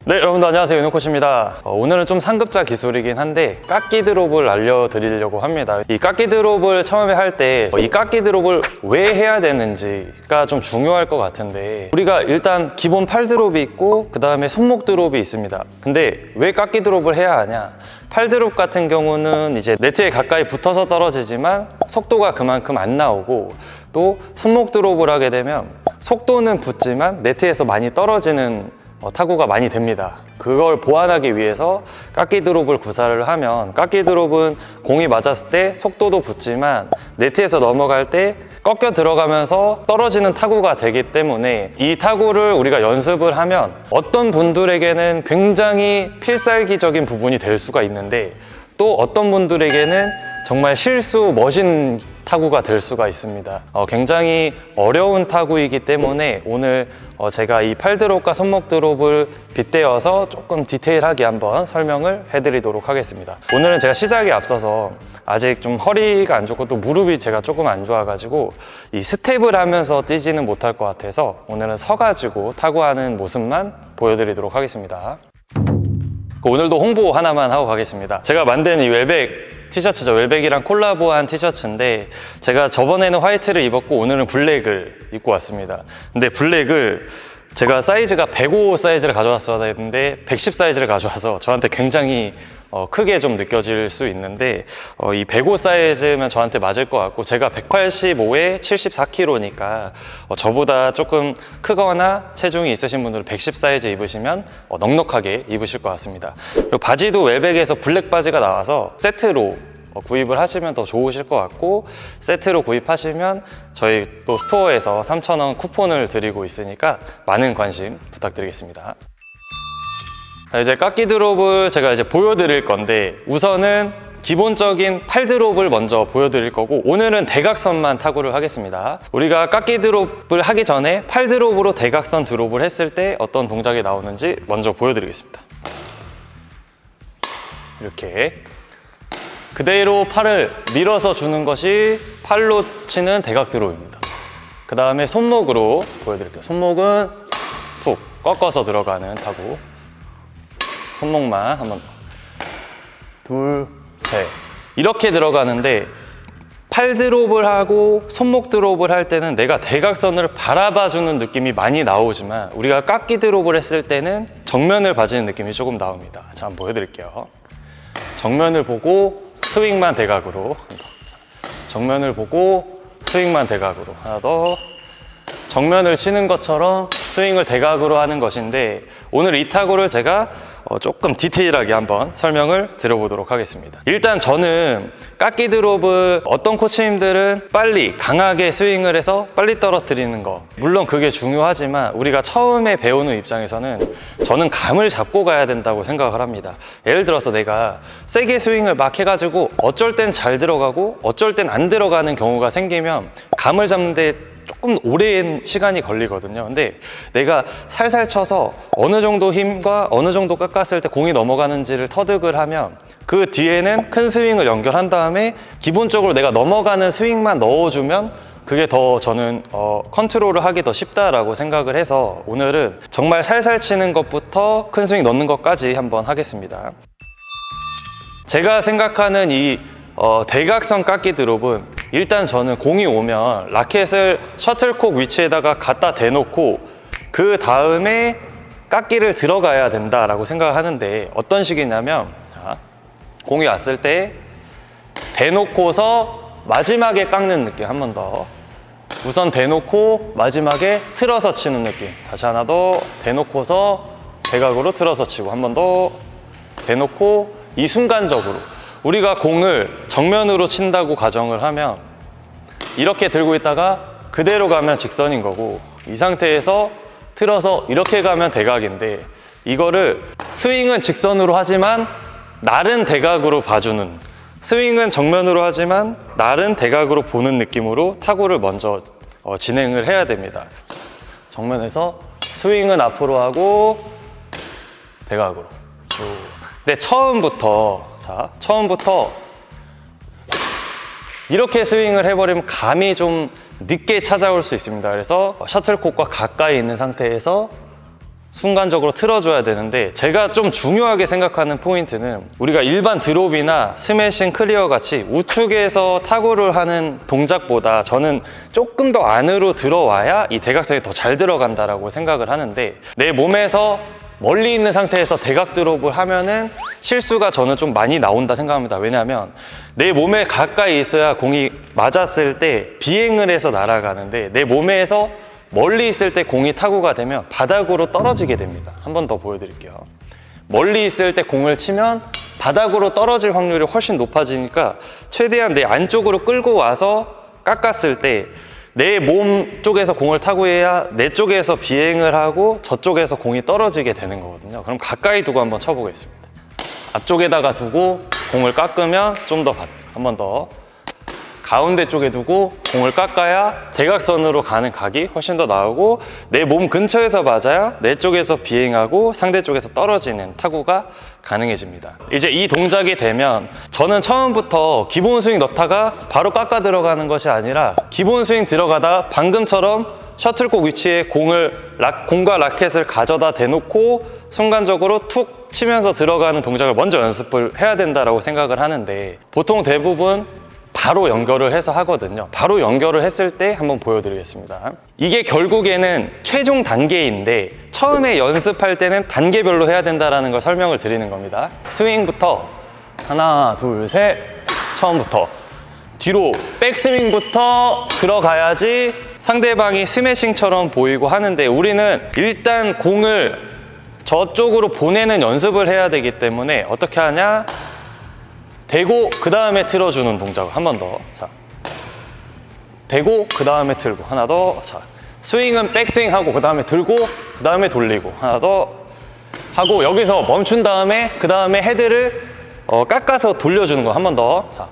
네, 여러분들 안녕하세요. 윤호코치입니다. 오늘은 좀 상급자 기술이긴 한데 깎기 드롭을 알려드리려고 합니다. 이 깎기 드롭을 처음에 할 때 이 깎기 드롭을 왜 해야 되는지가 좀 중요할 것 같은데, 우리가 일단 기본 팔 드롭이 있고 그 다음에 손목 드롭이 있습니다. 근데 왜 깎기 드롭을 해야 하냐? 팔 드롭 같은 경우는 이제 네트에 가까이 붙어서 떨어지지만 속도가 그만큼 안 나오고, 또 손목 드롭을 하게 되면 속도는 붙지만 네트에서 많이 떨어지는 타구가 많이 됩니다. 그걸 보완하기 위해서 깎기 드롭을 구사를 하면, 깎기 드롭은 공이 맞았을 때 속도도 붙지만 네트에서 넘어갈 때 꺾여 들어가면서 떨어지는 타구가 되기 때문에, 이 타구를 우리가 연습을 하면 어떤 분들에게는 굉장히 필살기적인 부분이 될 수가 있는데, 또 어떤 분들에게는 정말 실수 머신 타구가 될 수가 있습니다. 굉장히 어려운 타구이기 때문에 오늘 제가 이 팔 드롭과 손목 드롭을 빗대어서 조금 디테일하게 한번 설명을 해드리도록 하겠습니다. 오늘은 제가 시작에 앞서서 아직 좀 허리가 안 좋고 또 무릎이 제가 조금 안 좋아가지고 이 스텝을 하면서 뛰지는 못할 것 같아서 오늘은 서가지고 타구하는 모습만 보여드리도록 하겠습니다. 오늘도 홍보 하나만 하고 가겠습니다. 제가 만든 이 웰백 티셔츠죠. 웰백이랑 콜라보한 티셔츠인데, 제가 저번에는 화이트를 입었고 오늘은 블랙을 입고 왔습니다. 근데 블랙을 제가 사이즈가 105 사이즈를 가져왔어야 했는데 110 사이즈를 가져와서 저한테 굉장히 크게 좀 느껴질 수 있는데, 이 105 사이즈면 저한테 맞을 것 같고, 제가 185에 74kg니까 저보다 조금 크거나 체중이 있으신 분들은 110 사이즈 입으시면 넉넉하게 입으실 것 같습니다. 그리고 바지도 웰백에서 블랙 바지가 나와서 세트로 구입을 하시면 더 좋으실 것 같고, 세트로 구입하시면 저희 또 스토어에서 3,000원 쿠폰을 드리고 있으니까 많은 관심 부탁드리겠습니다. 이제 깎기 드롭을 제가 이제 보여드릴 건데, 우선은 기본적인 팔 드롭을 먼저 보여드릴 거고, 오늘은 대각선만 타구를 하겠습니다. 우리가 깎기 드롭을 하기 전에 팔 드롭으로 대각선 드롭을 했을 때 어떤 동작이 나오는지 먼저 보여드리겠습니다. 이렇게 그대로 팔을 밀어서 주는 것이 팔로 치는 대각 드롭입니다. 그 다음에 손목으로 보여드릴게요. 손목은 툭 꺾어서 들어가는 타구. 손목만 한 번 더. 둘, 셋. 이렇게 들어가는데, 팔 드롭을 하고 손목 드롭을 할 때는 내가 대각선을 바라봐주는 느낌이 많이 나오지만, 우리가 깎기 드롭을 했을 때는 정면을 봐주는 느낌이 조금 나옵니다. 자, 한번 보여드릴게요. 정면을 보고 스윙만 대각으로. 정면을 보고 스윙만 대각으로. 하나 더. 정면을 치는 것처럼 스윙을 대각으로 하는 것인데, 오늘 이 타구를 제가 조금 디테일하게 한번 설명을 드려보도록 하겠습니다. 일단 저는 깎기 드롭을 어떤 코치님들은 빨리 강하게 스윙을 해서 빨리 떨어뜨리는 거, 물론 그게 중요하지만 우리가 처음에 배우는 입장에서는 저는 감을 잡고 가야 된다고 생각을 합니다. 예를 들어서 내가 세게 스윙을 막 해가지고 어쩔 땐 잘 들어가고 어쩔 땐 안 들어가는 경우가 생기면 감을 잡는데 조금 오랜 시간이 걸리거든요. 근데 내가 살살 쳐서 어느 정도 힘과 어느 정도 깎았을 때 공이 넘어가는지를 터득을 하면, 그 뒤에는 큰 스윙을 연결한 다음에 기본적으로 내가 넘어가는 스윙만 넣어주면 그게 더 저는 컨트롤을 하기 더 쉽다라고 생각을 해서, 오늘은 정말 살살 치는 것부터 큰 스윙 넣는 것까지 한번 하겠습니다. 제가 생각하는 이 대각선 깎기 드롭은, 일단 저는 공이 오면 라켓을 셔틀콕 위치에다가 갖다 대놓고 그 다음에 깎기를 들어가야 된다라고 생각을 하는데, 어떤 식이냐면, 자, 공이 왔을 때 대놓고서 마지막에 깎는 느낌. 한 번 더. 우선 대놓고 마지막에 틀어서 치는 느낌. 다시 하나 더. 대놓고서 대각으로 틀어서 치고, 한 번 더. 대놓고, 이 순간적으로 우리가 공을 정면으로 친다고 가정을 하면, 이렇게 들고 있다가 그대로 가면 직선인 거고, 이 상태에서 틀어서 이렇게 가면 대각인데, 이거를 스윙은 직선으로 하지만 날은 대각으로 봐주는, 스윙은 정면으로 하지만 날은 대각으로 보는 느낌으로 타구를 먼저 진행을 해야 됩니다. 정면에서 스윙은 앞으로 하고 대각으로 쭉. 근데 처음부터 이렇게 스윙을 해버리면 감이 좀 늦게 찾아올 수 있습니다. 그래서 셔틀콕과 가까이 있는 상태에서 순간적으로 틀어줘야 되는데, 제가 좀 중요하게 생각하는 포인트는 우리가 일반 드롭이나 스매싱 클리어 같이 우측에서 타구를 하는 동작보다 저는 조금 더 안으로 들어와야 이 대각선이 더 잘 들어간다라고 생각을 하는데, 내 몸에서 멀리 있는 상태에서 대각 드롭을 하면은 실수가 저는 좀 많이 나온다 생각합니다. 왜냐하면 내 몸에 가까이 있어야 공이 맞았을 때 비행을 해서 날아가는데, 내 몸에서 멀리 있을 때 공이 타구가 되면 바닥으로 떨어지게 됩니다. 한 번 더 보여드릴게요. 멀리 있을 때 공을 치면 바닥으로 떨어질 확률이 훨씬 높아지니까 최대한 내 안쪽으로 끌고 와서 깎았을 때 내 몸 쪽에서 공을 타구해야 내 쪽에서 비행을 하고 저쪽에서 공이 떨어지게 되는 거거든요. 그럼 가까이 두고 한번 쳐보겠습니다. 앞쪽에다가 두고 공을 깎으면 좀 더 한 번 더 가운데 쪽에 두고 공을 깎아야 대각선으로 가는 각이 훨씬 더 나오고, 내 몸 근처에서 맞아야 내 쪽에서 비행하고 상대 쪽에서 떨어지는 타구가 가능해집니다. 이제 이 동작이 되면 저는 처음부터 기본 스윙 넣다가 바로 깎아 들어가는 것이 아니라, 기본 스윙 들어가다 방금처럼 셔틀콕 위치에 공과 라켓을 가져다 대놓고 순간적으로 툭 치면서 들어가는 동작을 먼저 연습을 해야 된다고 생각을 하는데, 보통 대부분 바로 연결을 해서 하거든요. 바로 연결을 했을 때 한번 보여드리겠습니다. 이게 결국에는 최종 단계인데, 처음에 연습할 때는 단계별로 해야 된다는 걸 설명을 드리는 겁니다. 스윙부터 하나, 둘, 셋, 처음부터 뒤로 백스윙부터 들어가야지 상대방이 스매싱처럼 보이고 하는데, 우리는 일단 공을 저쪽으로 보내는 연습을 해야 되기 때문에 어떻게 하냐? 대고 그 다음에 틀어주는 동작을 한 번 더. 자, 대고 그 다음에 틀고 하나 더. 자, 스윙은 백스윙 하고 그 다음에 들고 그 다음에 돌리고 하나 더 하고, 여기서 멈춘 다음에 그 다음에 헤드를 깎아서 돌려주는 거 한 번 더. 자,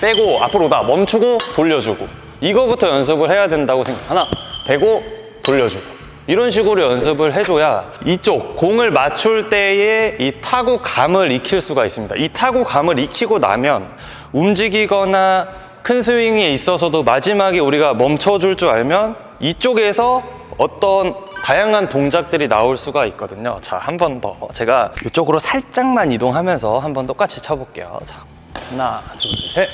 빼고 앞으로 다 멈추고 돌려주고, 이거부터 연습을 해야 된다고 생각. 하나, 대고 돌려주고, 이런 식으로 연습을 해줘야 이쪽 공을 맞출 때의 이 타구감을 익힐 수가 있습니다. 이 타구감을 익히고 나면 움직이거나 큰 스윙에 있어서도 마지막에 우리가 멈춰줄 줄 알면 이쪽에서 어떤 다양한 동작들이 나올 수가 있거든요. 자, 한 번 더 제가 이쪽으로 살짝만 이동하면서 한 번 똑같이 쳐볼게요. 자, 하나, 둘, 셋,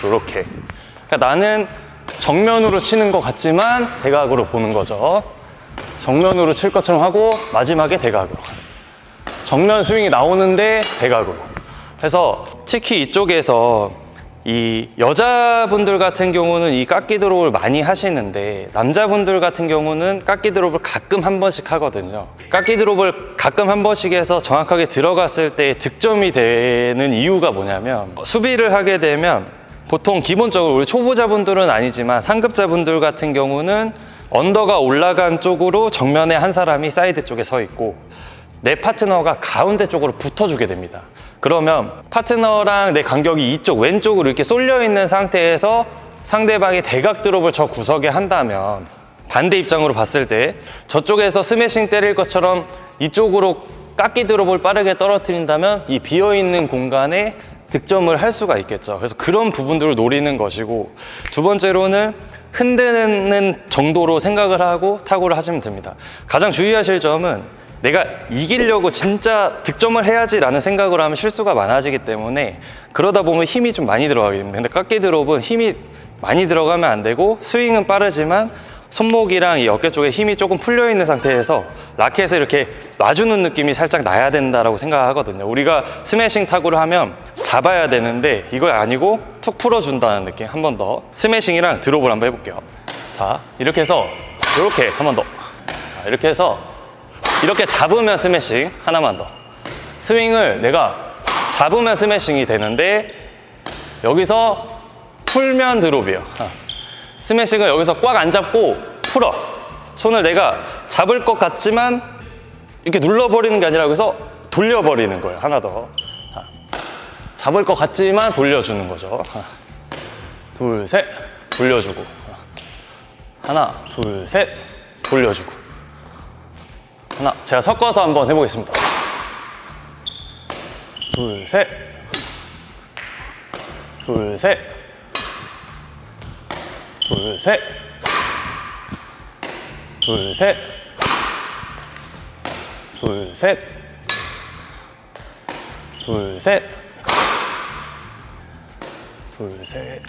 이렇게. 그러니까 나는 정면으로 치는 것 같지만 대각으로 보는 거죠. 정면으로 칠 것처럼 하고 마지막에 대각으로 가는, 정면 스윙이 나오는데 대각으로. 그래서 특히 이쪽에서 이 여자분들 같은 경우는 이 깎기 드롭을 많이 하시는데, 남자분들 같은 경우는 깎기 드롭을 가끔 한 번씩 하거든요. 깎기 드롭을 가끔 한 번씩 해서 정확하게 들어갔을 때 득점이 되는 이유가 뭐냐면, 수비를 하게 되면 보통 기본적으로 우리 초보자분들은 아니지만 상급자분들 같은 경우는 언더가 올라간 쪽으로 정면에 한 사람이 사이드 쪽에 서 있고 내 파트너가 가운데 쪽으로 붙어주게 됩니다. 그러면 파트너랑 내 간격이 이쪽 왼쪽으로 이렇게 쏠려 있는 상태에서 상대방이 대각 드롭을 저 구석에 한다면, 반대 입장으로 봤을 때 저쪽에서 스매싱 때릴 것처럼 이쪽으로 깎기 드롭을 빠르게 떨어뜨린다면 이 비어있는 공간에 득점을 할 수가 있겠죠. 그래서 그런 부분들을 노리는 것이고, 두 번째로는 흔드는 정도로 생각을 하고 타구를 하시면 됩니다. 가장 주의하실 점은 내가 이기려고 진짜 득점을 해야지 라는 생각으로 하면 실수가 많아지기 때문에, 그러다 보면 힘이 좀 많이 들어가게 됩니다. 근데 깎기 드롭은 힘이 많이 들어가면 안 되고, 스윙은 빠르지만 손목이랑 이 어깨 쪽에 힘이 조금 풀려 있는 상태에서 라켓을 이렇게 놔주는 느낌이 살짝 나야 된다고 생각하거든요. 우리가 스매싱 타구를 하면 잡아야 되는데 이거 아니고 툭 풀어준다는 느낌. 한 번 더 스매싱이랑 드롭을 한번 해볼게요. 자, 이렇게 해서 이렇게 한 번 더. 이렇게 해서 이렇게 잡으면 스매싱. 하나만 더. 스윙을 내가 잡으면 스매싱이 되는데, 여기서 풀면 드롭이에요. 스매싱을 여기서 꽉 안 잡고 풀어. 손을 내가 잡을 것 같지만 이렇게 눌러버리는 게 아니라 여기서 돌려버리는 거예요. 하나 더. 잡을 것 같지만 돌려주는 거죠. 하나, 둘, 셋, 돌려주고. 하나, 둘, 셋, 돌려주고. 하나, 제가 섞어서 한번 해보겠습니다. 둘, 셋, 둘, 셋, 둘, 셋, 둘, 셋, 둘, 셋. 둘, 셋. 둘, 셋.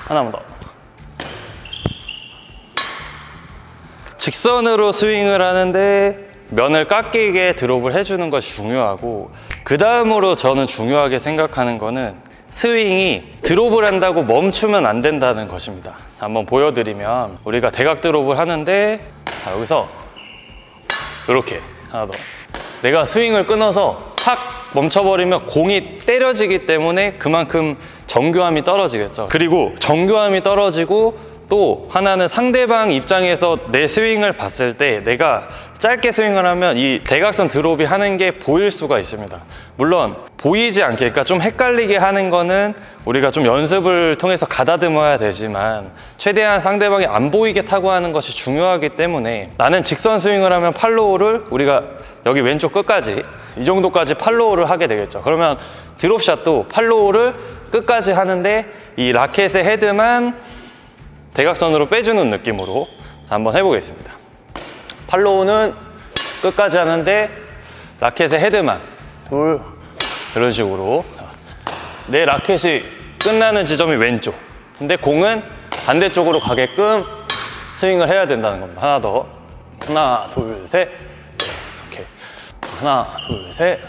하나만 더. 직선으로 스윙을 하는데 면을 깎이게 드롭을 해주는 것이 중요하고, 그 다음으로 저는 중요하게 생각하는 거는 스윙이 드롭을 한다고 멈추면 안 된다는 것입니다. 자, 한번 보여드리면, 우리가 대각 드롭을 하는데, 자, 여기서 이렇게 하나 더. 내가 스윙을 끊어서 탁 멈춰버리면 공이 때려지기 때문에 그만큼 정교함이 떨어지겠죠. 그리고 정교함이 떨어지고, 또 하나는 상대방 입장에서 내 스윙을 봤을 때 내가 짧게 스윙을 하면 이 대각선 드롭이 하는 게 보일 수가 있습니다. 물론 보이지 않게, 그러니까 좀 헷갈리게 하는 거는 우리가 좀 연습을 통해서 가다듬어야 되지만, 최대한 상대방이 안 보이게 타고 하는 것이 중요하기 때문에, 나는 직선 스윙을 하면 팔로우를 우리가 여기 왼쪽 끝까지 이 정도까지 팔로우를 하게 되겠죠. 그러면 드롭샷도 팔로우를 끝까지 하는데 이 라켓의 헤드만 대각선으로 빼주는 느낌으로, 자, 한번 해보겠습니다. 팔로우는 끝까지 하는데 라켓의 헤드만 둘, 이런 식으로. 내 라켓이 끝나는 지점이 왼쪽, 근데 공은 반대쪽으로 가게끔 스윙을 해야 된다는 겁니다. 하나 더. 하나, 둘, 셋. 이렇게. 하나, 둘, 셋. 이렇게.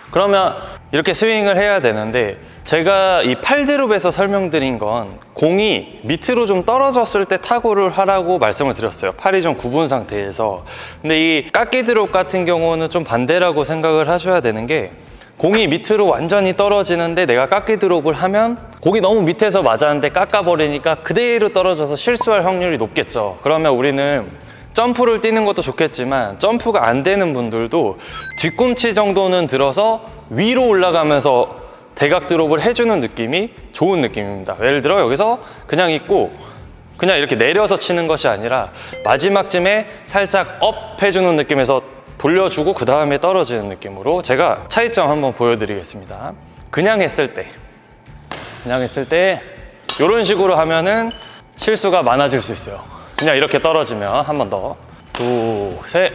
그러면 이렇게 스윙을 해야 되는데, 제가 이 팔드롭에서 설명드린 건 공이 밑으로 좀 떨어졌을 때 타구를 하라고 말씀을 드렸어요. 팔이 좀 굽은 상태에서. 근데 이 깎기 드롭 같은 경우는 좀 반대라고 생각을 하셔야 되는 게, 공이 밑으로 완전히 떨어지는데 내가 깎기 드롭을 하면 공이 너무 밑에서 맞았는데 깎아버리니까 그대로 떨어져서 실수할 확률이 높겠죠. 그러면 우리는 점프를 뛰는 것도 좋겠지만, 점프가 안 되는 분들도 뒤꿈치 정도는 들어서 위로 올라가면서 대각 드롭을 해주는 느낌이 좋은 느낌입니다. 예를 들어 여기서 그냥 있고 그냥 이렇게 내려서 치는 것이 아니라 마지막쯤에 살짝 업 해주는 느낌에서 돌려주고 그 다음에 떨어지는 느낌으로, 제가 차이점 한번 보여드리겠습니다. 그냥 했을 때 이런 식으로 하면은 실수가 많아질 수 있어요. 그냥 이렇게 떨어지면, 한 번 더, 둘, 셋,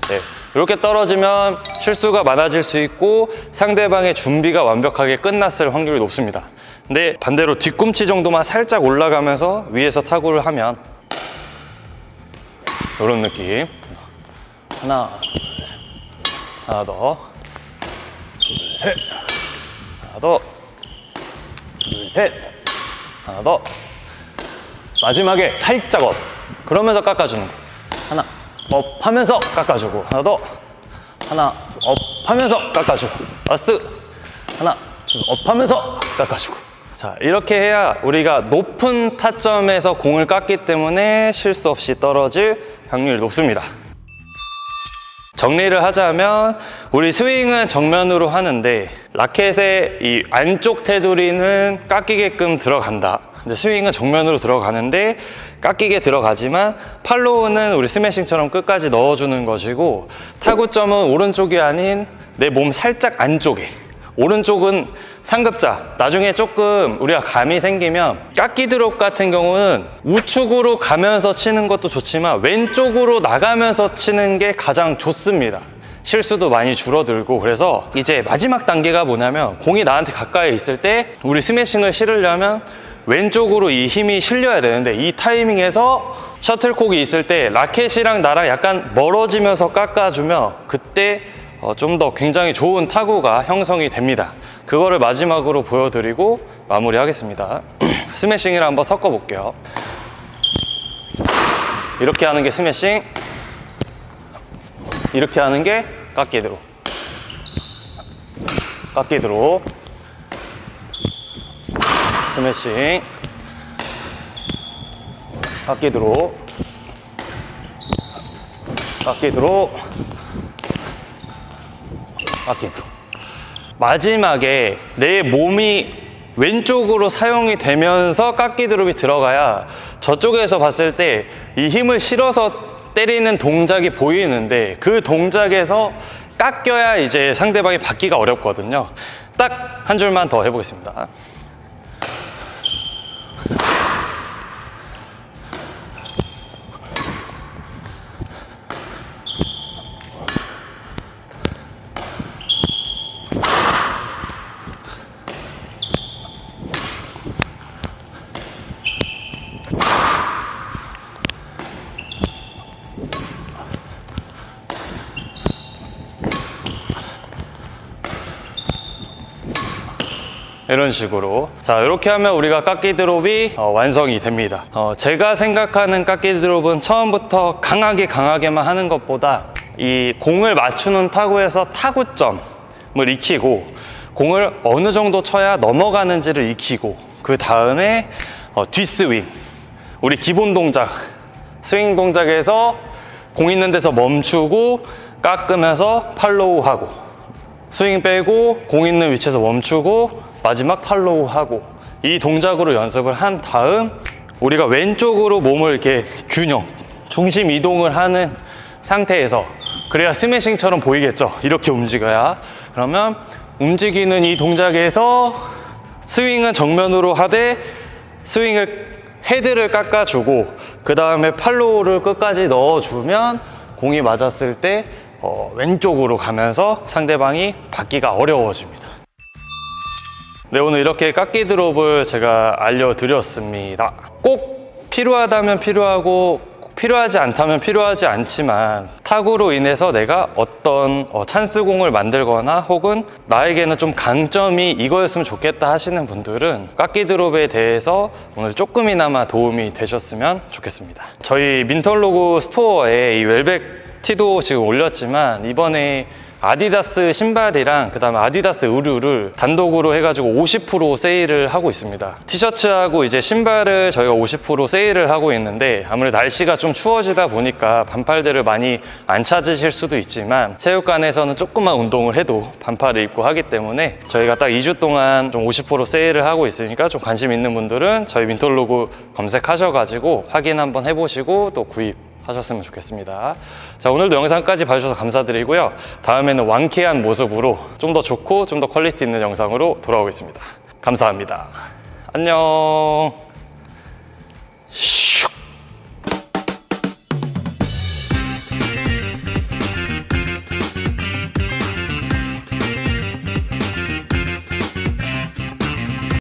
넷. 이렇게 떨어지면 실수가 많아질 수 있고 상대방의 준비가 완벽하게 끝났을 확률이 높습니다. 근데 반대로 뒤꿈치 정도만 살짝 올라가면서 위에서 타구를 하면 이런 느낌. 하나, 둘, 셋. 하나 더, 둘, 셋. 하나 더, 둘, 셋. 하나 더. 마지막에 살짝 업, 그러면서 깎아주는 거. 하나, 업 하면서 깎아주고, 하나 더, 하나, 둘, 업 하면서 깎아주고, 라스트, 하나, 둘, 업 하면서 깎아주고. 자, 이렇게 해야 우리가 높은 타점에서 공을 깎기 때문에 실수 없이 떨어질 확률이 높습니다. 정리를 하자면, 우리 스윙은 정면으로 하는데 라켓의 이 안쪽 테두리는 깎이게끔 들어간다. 근데 스윙은 정면으로 들어가는데 깎이게 들어가지만, 팔로우는 우리 스매싱처럼 끝까지 넣어주는 것이고, 타구점은 오른쪽이 아닌 내 몸 살짝 안쪽에, 오른쪽은 상급자. 나중에 조금 우리가 감이 생기면 깎기 드롭 같은 경우는 우측으로 가면서 치는 것도 좋지만 왼쪽으로 나가면서 치는 게 가장 좋습니다. 실수도 많이 줄어들고. 그래서 이제 마지막 단계가 뭐냐면, 공이 나한테 가까이 있을 때 우리 스매싱을 실으려면 왼쪽으로 이 힘이 실려야 되는데, 이 타이밍에서 셔틀콕이 있을 때 라켓이랑 나랑 약간 멀어지면서 깎아주면 그때 좀 더 굉장히 좋은 타구가 형성이 됩니다. 그거를 마지막으로 보여드리고 마무리하겠습니다. 스매싱이랑 한번 섞어볼게요. 이렇게 하는 게 스매싱, 이렇게 하는 게 깎기 드롭. 깎기 드롭, 스매싱, 깎기 드롭, 깎기 드롭, 깎기 드롭. 마지막에 내 몸이 왼쪽으로 사용이 되면서 깎기 드롭이 들어가야 저쪽에서 봤을 때 이 힘을 실어서 때리는 동작이 보이는데 그 동작에서 깎여야 이제 상대방이 받기가 어렵거든요. 딱 한 줄만 더 해보겠습니다. 이런 식으로. 자, 이렇게 하면 우리가 깎기 드롭이 완성이 됩니다. 제가 생각하는 깎기 드롭은 처음부터 강하게만 하는 것보다 이 공을 맞추는 타구에서 타구점을 익히고 공을 어느 정도 쳐야 넘어가는지를 익히고 그 다음에 뒷스윙, 우리 기본 동작, 스윙 동작에서 공 있는 데서 멈추고 깎으면서 팔로우하고, 스윙 빼고 공 있는 위치에서 멈추고 마지막 팔로우 하고, 이 동작으로 연습을 한 다음 우리가 왼쪽으로 몸을 이렇게 균형, 중심 이동을 하는 상태에서, 그래야 스매싱처럼 보이겠죠? 이렇게 움직여야. 그러면 움직이는 이 동작에서 스윙은 정면으로 하되 헤드를 깎아주고 그 다음에 팔로우를 끝까지 넣어주면 공이 맞았을 때 왼쪽으로 가면서 상대방이 받기가 어려워집니다. 네, 오늘 이렇게 깎기 드롭을 제가 알려드렸습니다. 꼭 필요하다면 필요하고 필요하지 않다면 필요하지 않지만 타구로 인해서 내가 어떤 찬스공을 만들거나 혹은 나에게는 좀 강점이 이거였으면 좋겠다 하시는 분들은 깎기 드롭에 대해서 오늘 조금이나마 도움이 되셨으면 좋겠습니다. 저희 민털로그 스토어에 이 웰백 티도 지금 올렸지만 이번에 아디다스 신발이랑 그 다음에 아디다스 의류를 단독으로 해가지고 50% 세일을 하고 있습니다. 티셔츠하고 이제 신발을 저희가 50% 세일을 하고 있는데, 아무래도 날씨가 좀 추워지다 보니까 반팔들을 많이 안 찾으실 수도 있지만 체육관에서는 조금만 운동을 해도 반팔을 입고 하기 때문에 저희가 딱 2주 동안 좀 50% 세일을 하고 있으니까 좀 관심 있는 분들은 저희 민털로그 검색하셔가지고 확인 한번 해보시고 또 구입하셨으면 좋겠습니다. 자, 오늘도 영상까지 봐주셔서 감사드리고요. 다음에는 완쾌한 모습으로 좀 더 좋고 좀 더 퀄리티 있는 영상으로 돌아오겠습니다. 감사합니다. 안녕.